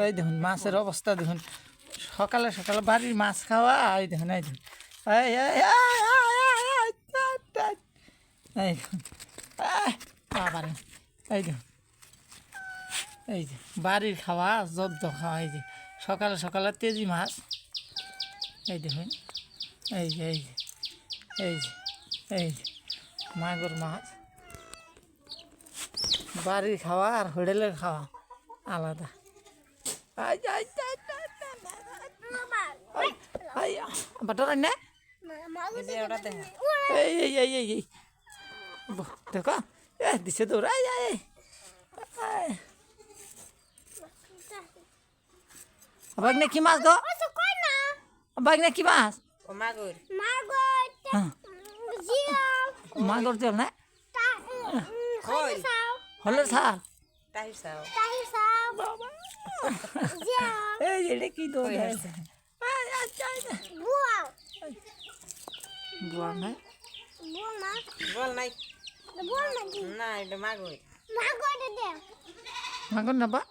এই দেখুন মাছের অবস্থা দেখুন, সকালে সকালে বাড়ির মাছ খাওয়া। এই দেখুন, এই দেখুন, এই এই এই দেখুন, বাবারে, এই দেখুন, এই যে বাড়ির খাওয়া, জব্দ খাওয়া। এই যে সকালে সকালে তেজি মাছ, এই দেখুন, এই যে এই যে এই যে এই যে মাগুর মাছ। বাড়ির খাওয়া আর হোটেলের খাওয়া আলাদা। বাটার না, এই এই এই এই এই দেখো, দিছে দৌড়। বাগনে কি মাছ গো? বাগনে কি মাছ? মাগুর জল না, হলের ছাল। এই এটা কি দৌড় আছে? বোয়াল নাই, মাগুর না বা